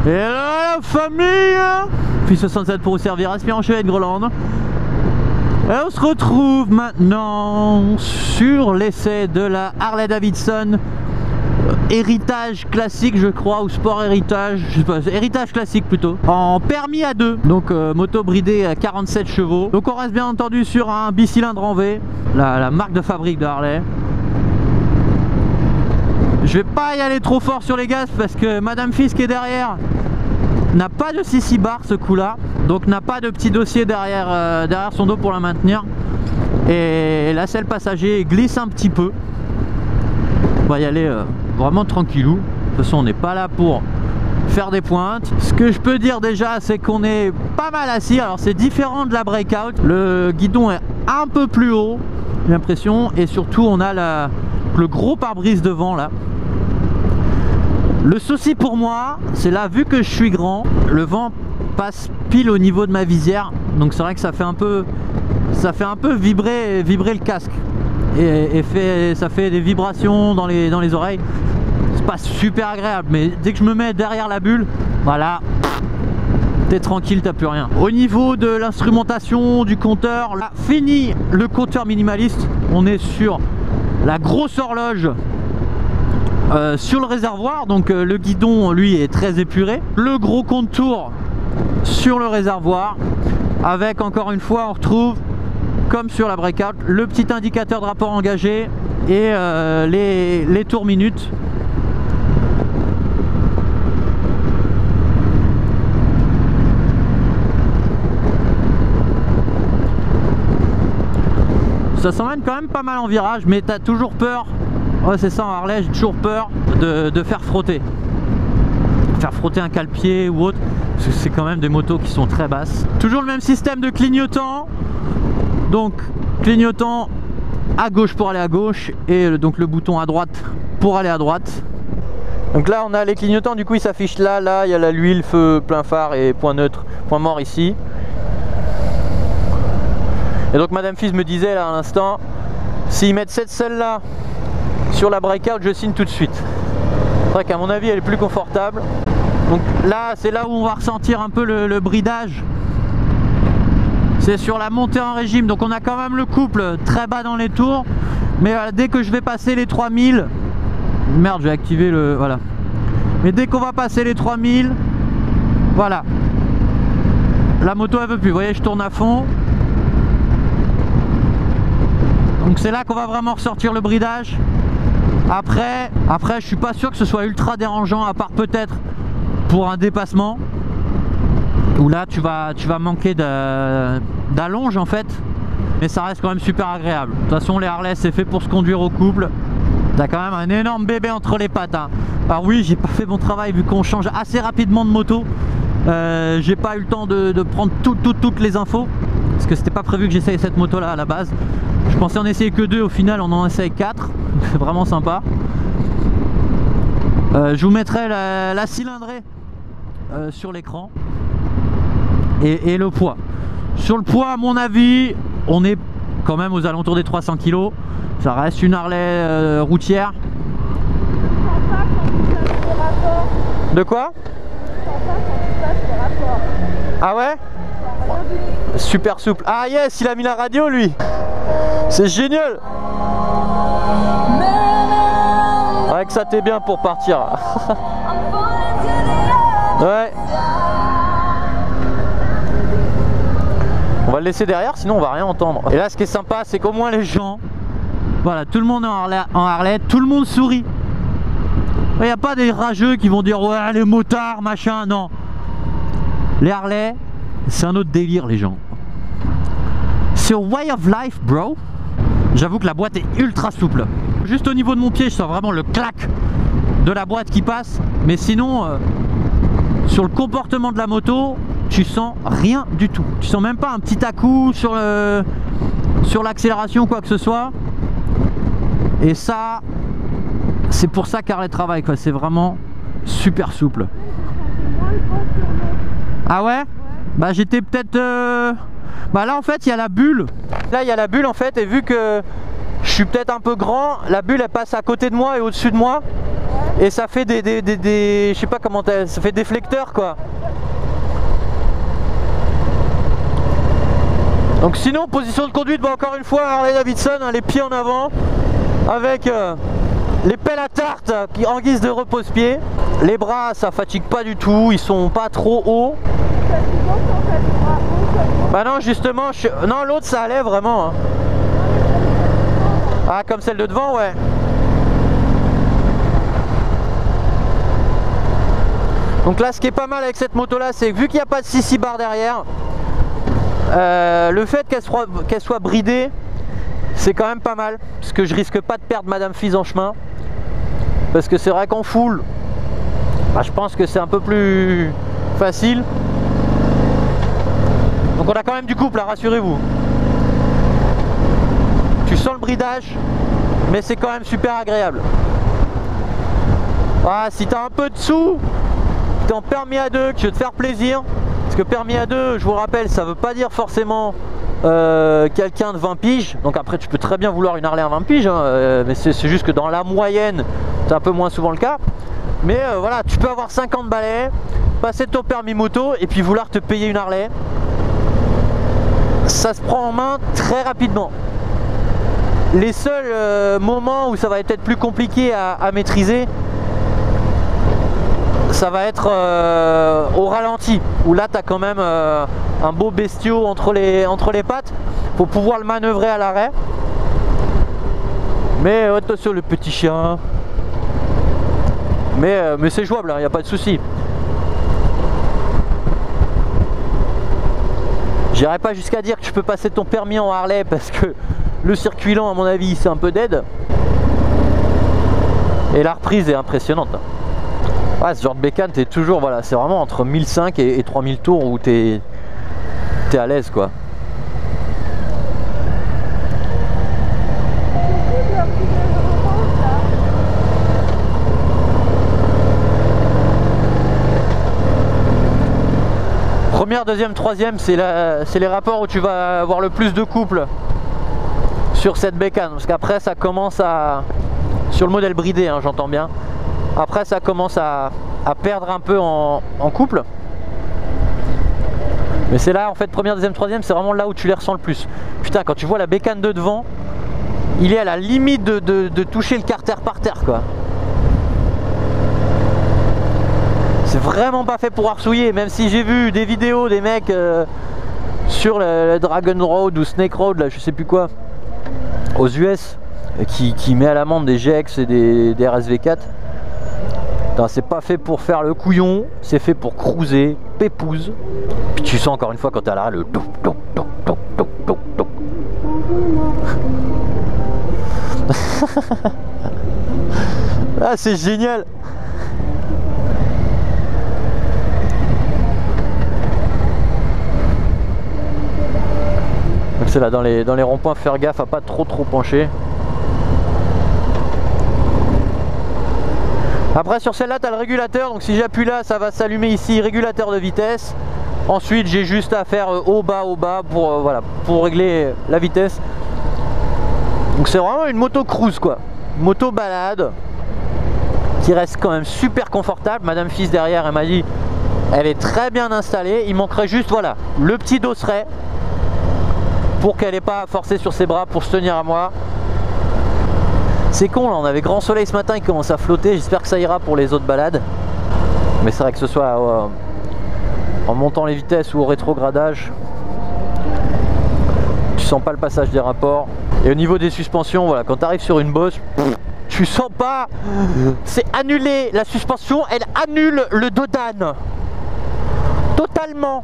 Et là la famille, Fils 67 pour vous servir, aspirant en chevet de Groland. Et on se retrouve maintenant sur l'essai de la Harley Davidson héritage classique, je crois, ou sport héritage, je sais pas, héritage classique plutôt, en permis à 2, donc moto bridée à 47 chevaux. Donc on reste bien entendu sur un bicylindre en V, la marque de fabrique de Harley. Je vais pas y aller trop fort sur les gaz parce que Madame Fils qui est derrière n'a pas de CC bar ce coup là, donc n'a pas de petit dossier derrière, derrière son dos pour la maintenir, et la selle passager glisse un petit peu. On va y aller vraiment tranquillou, de toute façon on n'est pas là pour faire des pointes. Ce que je peux dire déjà, c'est qu'on est pas mal assis, alors c'est différent de la breakout, le guidon est un peu plus haut j'ai l'impression, et surtout on a le gros pare-brise devant là. Le souci pour moi, c'est là, vu que je suis grand, le vent passe pile au niveau de ma visière, donc c'est vrai que ça fait un peu vibrer le casque, et ça fait des vibrations dans les oreilles. C'est pas super agréable, mais dès que je me mets derrière la bulle, voilà, t'es tranquille, t'as plus rien. Au niveau de l'instrumentation du compteur, là, fini le compteur minimaliste, on est sur la grosse horloge. Sur le réservoir, donc le guidon lui est très épuré, le gros contour sur le réservoir, avec encore une fois on retrouve comme sur la breakout le petit indicateur de rapport engagé et les tours minutes. Ça s'emmène quand même pas mal en virage, mais t'as toujours peur. Ouais, c'est ça, en Harley, j'ai toujours peur de faire frotter un cale-pied ou autre, parce que c'est quand même des motos qui sont très basses. Toujours le même système de clignotant, donc clignotant à gauche pour aller à gauche, et donc le bouton à droite pour aller à droite. Donc là on a les clignotants, du coup ils s'affichent là, il y a l'huile, feu, plein phare et point neutre, point mort ici. Et donc Madame Fils me disait là à l'instant, s'ils mettent cette selle là sur la breakout, je signe tout de suite. C'est vrai qu'à mon avis elle est plus confortable. Donc là c'est là où on va ressentir un peu le bridage. C'est sur la montée en régime, donc on a quand même le couple très bas dans les tours, mais dès que je vais passer les 3000, merde, je vais activer le, voilà, mais dès qu'on va passer les 3000, voilà, la moto elle veut plus, vous voyez, je tourne à fond. Donc c'est là qu'on va vraiment ressortir le bridage. Après je suis pas sûr que ce soit ultra dérangeant, à part peut-être pour un dépassement où là tu vas manquer d'allonge en fait, mais ça reste quand même super agréable. De toute façon les Harley c'est fait pour se conduire au couple. T'as quand même un énorme bébé entre les pattes hein. Alors oui, j'ai pas fait mon travail vu qu'on change assez rapidement de moto. J'ai pas eu le temps de prendre toutes les infos, parce que c'était pas prévu que j'essaye cette moto là à la base. Je pensais en essayer que 2, au final on en essaye 4. C'est vraiment sympa. Je vous mettrai la cylindrée sur l'écran et le poids. Sur le poids, à mon avis, on est quand même aux alentours des 300 kg. Ça reste une Harley routière. De quoi? Ah ouais? Super souple. Ah yes, il a mis la radio lui. C'est génial. Ouais, que ça t'est bien pour partir. Ouais. On va le laisser derrière, sinon on va rien entendre. Et là ce qui est sympa, c'est qu'au moins les gens, voilà, tout le monde est en Harley, tout le monde sourit. Il n'y a pas des rageux qui vont dire ouais les motards machin, non. Les Harley, c'est un autre délire les gens. C'est way of life bro. J'avoue que la boîte est ultra souple. Juste au niveau de mon pied, je sens vraiment le clac de la boîte qui passe. Mais sinon, sur le comportement de la moto, tu sens rien du tout. Tu sens même pas un petit à-coup sur l'accélération, quoi que ce soit. Et ça, c'est pour ça qu'Harley travaille, quoi. C'est vraiment super souple. Ah ouais? Bah j'étais peut-être... Bah là en fait il y a la bulle. Là il y a la bulle en fait, et vu que je suis peut-être un peu grand, la bulle elle passe à côté de moi et au-dessus de moi. Et ça fait des je sais pas comment ça fait déflecteur quoi. Donc sinon position de conduite, bah encore une fois Harley Davidson, hein, les pieds en avant avec les pelles à tarte qui en guise de repose-pied. Les bras ça fatigue pas du tout, ils sont pas trop hauts. Bah non justement, non l'autre ça allait vraiment hein. Ah comme celle de devant ouais. Donc là ce qui est pas mal avec cette moto là, c'est que vu qu'il n'y a pas de 6 bar derrière, le fait qu'elle soit bridée, c'est quand même pas mal, parce que je risque pas de perdre Madame Fizz en chemin, parce que c'est vrai qu'en full, bah, je pense que c'est un peu plus facile. Donc on a quand même du couple, rassurez-vous. Tu sens le bridage, mais c'est quand même super agréable. Ah, si t'as un peu de sous, t'es en permis à deux, que tu veux te faire plaisir. Parce que permis à deux, je vous rappelle, ça veut pas dire forcément quelqu'un de 20 piges. Donc après tu peux très bien vouloir une Harley à 20 piges hein, mais c'est juste que dans la moyenne c'est un peu moins souvent le cas. Mais voilà, tu peux avoir 50 balais, passer ton permis moto et puis vouloir te payer une Harley. Ça se prend en main très rapidement. Les seuls moments où ça va être peut-être plus compliqué à maîtriser, ça va être au ralenti, où là tu as quand même un beau bestiau entre les pattes. Faut pouvoir le manœuvrer à l'arrêt. Mais attention le petit chien. Mais c'est jouable, il n'y a pas de souci. J'irai pas jusqu'à dire que tu peux passer ton permis en Harley parce que le circuit lent à mon avis c'est un peu dead. Et la reprise est impressionnante. Ouais, ce genre de bécane, t'es toujours, voilà, c'est vraiment entre 1005 et 3000 tours où t'es à l'aise quoi. Première, deuxième, troisième, c'est les rapports où tu vas avoir le plus de couple sur cette bécane. Parce qu'après ça commence à... Sur le modèle bridé, hein, j'entends bien. Après ça commence à perdre un peu en couple. Mais c'est là en fait, première, deuxième, troisième, c'est vraiment là où tu les ressens le plus. Putain, quand tu vois la bécane de devant, il est à la limite de toucher le carter par terre quoi. C'est vraiment pas fait pour arsouiller, même si j'ai vu des vidéos des mecs sur le Dragon Road ou Snake Road, là je sais plus quoi, aux US, qui met à l'amende des GX et des RSV4. C'est pas fait pour faire le couillon, c'est fait pour cruiser, pépouze. Puis tu sens encore une fois quand t'es à l'arrêt le toc toc toc toc toc toc toc. Ah c'est génial. Donc c'est là dans les ronds-points, faire gaffe à pas trop pencher. Après sur celle-là tu as le régulateur, donc si j'appuie là ça va s'allumer ici, régulateur de vitesse. Ensuite j'ai juste à faire haut bas pour, voilà, pour régler la vitesse. Donc c'est vraiment une moto cruise quoi, moto balade qui reste quand même super confortable. Madame Fizz derrière elle m'a dit elle est très bien installée, il manquerait juste voilà le petit dosseret pour qu'elle n'ait pas à forcer sur ses bras pour se tenir à moi. C'est con là, on avait grand soleil ce matin, il commence à flotter, j'espère que ça ira pour les autres balades. Mais c'est vrai que ce soit en montant les vitesses ou au rétrogradage, tu sens pas le passage des rapports. Et au niveau des suspensions, voilà, quand tu arrives sur une bosse, tu sens pas, c'est annulé, la suspension elle annule le dos d'âne totalement.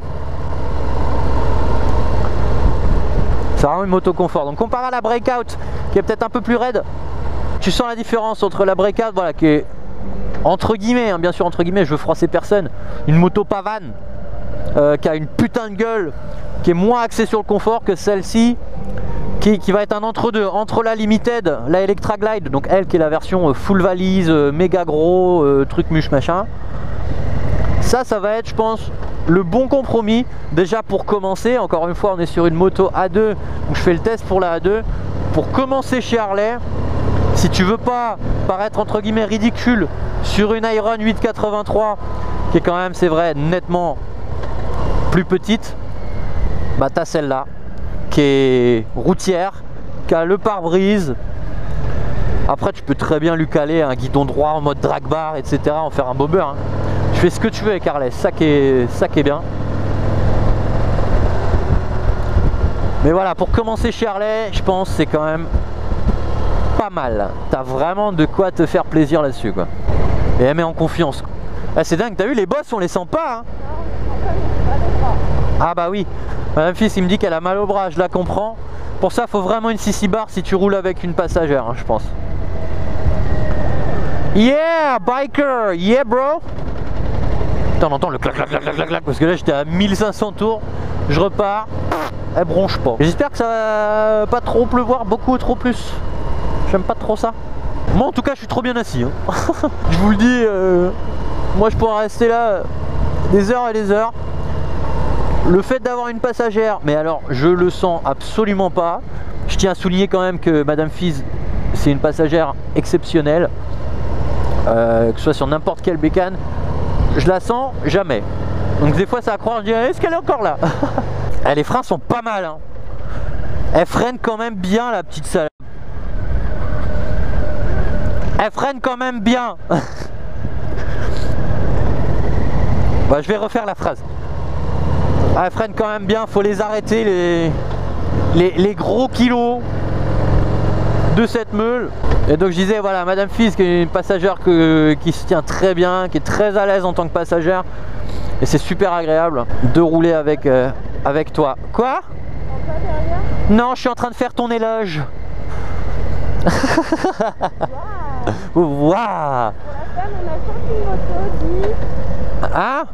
C'est vraiment une moto confort. Donc comparé à la Breakout qui est peut-être un peu plus raide, tu sens la différence entre la Breakout, voilà, qui est entre guillemets, hein, bien sûr entre guillemets, je veux froisser personne, une moto pavane qui a une putain de gueule, qui est moins axée sur le confort que celle-ci, qui va être un entre-deux, entre la Limited, la Electra Glide, donc elle qui est la version full valise, méga gros, truc muche machin. Ça va être, je pense, le bon compromis. Déjà pour commencer, encore une fois, on est sur une moto A2, où je fais le test pour la A2. Pour commencer chez Harley, si tu veux pas paraître entre guillemets ridicule sur une Iron 883 qui est quand même, c'est vrai, nettement plus petite, bah t'as celle-là qui est routière, qui a le pare-brise. Après tu peux très bien lui caler un guidon droit en mode drag bar, etc., en faire un bobber, hein. Tu fais ce que tu veux avec Harley, ça qui est bien. Mais voilà, pour commencer chez Harley, je pense c'est quand même pas mal. T'as vraiment de quoi te faire plaisir là-dessus, quoi. Et elle met en confiance. Ah, c'est dingue, t'as vu, les bosses on les sent pas, hein. Ah bah oui, Madame Fils il me dit qu'elle a mal au bras, je la comprends. Pour ça faut vraiment une CC bar si tu roules avec une passagère, hein, je pense. Yeah biker, yeah bro. Putain, on entend le clac clac clac clac clac parce que là j'étais à 1500 tours, je repars, elle bronche pas. J'espère que ça va pas trop pleuvoir, beaucoup trop plus. J'aime pas trop ça. Moi en tout cas je suis trop bien assis, hein. Je vous le dis, moi je pourrais rester là des heures et des heures. Le fait d'avoir une passagère, mais alors je le sens absolument pas. Je tiens à souligner quand même que Madame Fizz c'est une passagère exceptionnelle, que ce soit sur n'importe quelle bécane, je la sens jamais. Donc des fois ça va croire, je dis est-ce qu'elle est encore là. Les freins sont pas mal, hein. Elle freine quand même bien, la petite salope. Elle freine quand même bien. Bah, je vais refaire la phrase. Elle freine quand même bien, faut les arrêter les gros kilos de cette meule. Et donc je disais voilà, Madame Fizz qui est une passagère qui se tient très bien, qui est très à l'aise en tant que passagère. Et c'est super agréable de rouler avec toi. Quoi? Non, je suis en train de faire ton éloge. Waouh. Pour la femme, on a sorti une moto, dit. Hein?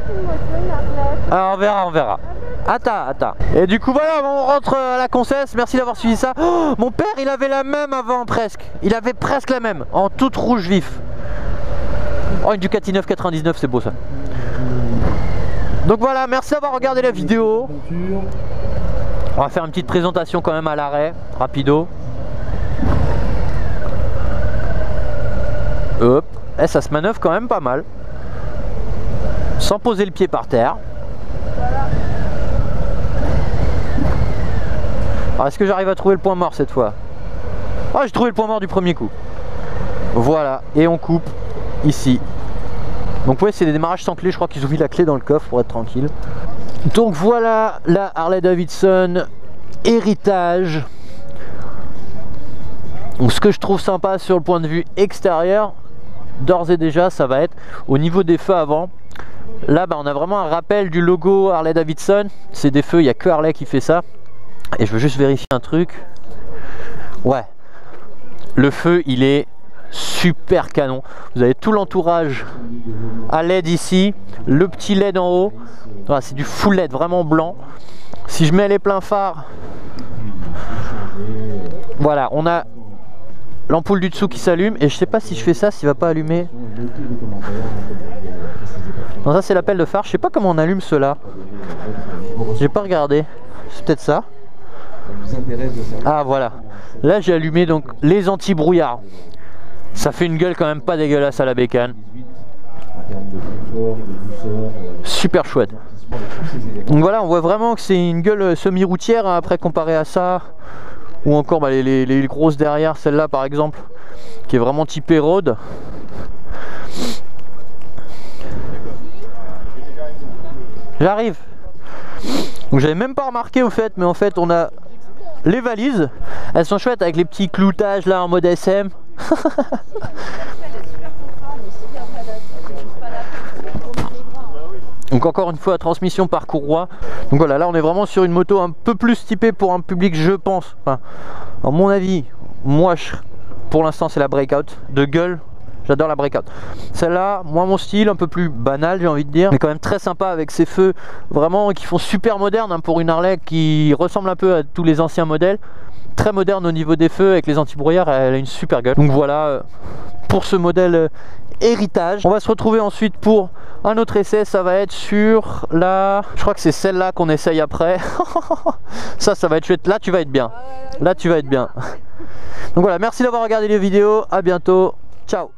Une moto, une Harley. Alors on verra. Attends. Et du coup voilà, on rentre à la Concesse, merci d'avoir suivi ça. Oh, mon père il avait la même avant presque. Il avait presque la même, en toute rouge vif. Oh, une Ducati 999, c'est beau ça. Donc voilà, merci d'avoir regardé la vidéo. On va faire une petite présentation quand même à l'arrêt, rapido. Hop, et ça se manœuvre quand même pas mal. Sans poser le pied par terre. Alors est-ce que j'arrive à trouver le point mort cette fois? Ah, j'ai trouvé le point mort du premier coup. Voilà, et on coupe ici. Donc ouais, c'est des démarrages sans clé, je crois qu'ils ont mis la clé dans le coffre pour être tranquille. Donc voilà la Harley Davidson Héritage. Donc ce que je trouve sympa sur le point de vue extérieur, d'ores et déjà, ça va être au niveau des feux avant. Là bah, on a vraiment un rappel du logo Harley Davidson. C'est des feux, il n'y a que Harley qui fait ça. Et je veux juste vérifier un truc. Ouais, le feu il est super canon. Vous avez tout l'entourage à LED ici, le petit LED en haut. Voilà, c'est du full LED vraiment blanc. Si je mets les pleins phares, voilà, on a l'ampoule du dessous qui s'allume. Et je sais pas si je fais ça, s'il va pas allumer. Non, ça c'est l'appel de phare. Je sais pas comment on allume cela. J'ai pas regardé. C'est peut-être ça. Ah voilà. Là j'ai allumé donc les anti-brouillard. Ça fait une gueule quand même pas dégueulasse à la bécane. Super chouette. Donc voilà, on voit vraiment que c'est une gueule semi-routière hein, après comparé à ça. Ou encore bah, les grosses derrière, celle-là par exemple, qui est vraiment typée road. J'arrive. Donc j'avais même pas remarqué au fait, mais en fait on a les valises. Elles sont chouettes avec les petits cloutages là en mode SM. Donc encore une fois transmission par courroie. Donc voilà, là on est vraiment sur une moto un peu plus typée pour un public, je pense. Enfin, à mon avis, moi pour l'instant c'est la breakout de gueule. J'adore la breakout. Celle-là, moi mon style un peu plus banal j'ai envie de dire, mais quand même très sympa avec ces feux vraiment qui font super moderne hein, pour une Harley qui ressemble un peu à tous les anciens modèles. très moderne au niveau des feux avec les anti-brouillards, elle a une super gueule. Donc voilà pour ce modèle héritage. On va se retrouver ensuite pour un autre essai, ça va être sur la... Je crois que c'est celle-là qu'on essaye après. ça va être chouette, là tu vas être bien. Là tu vas être bien. Donc voilà, merci d'avoir regardé les vidéos, à bientôt, ciao.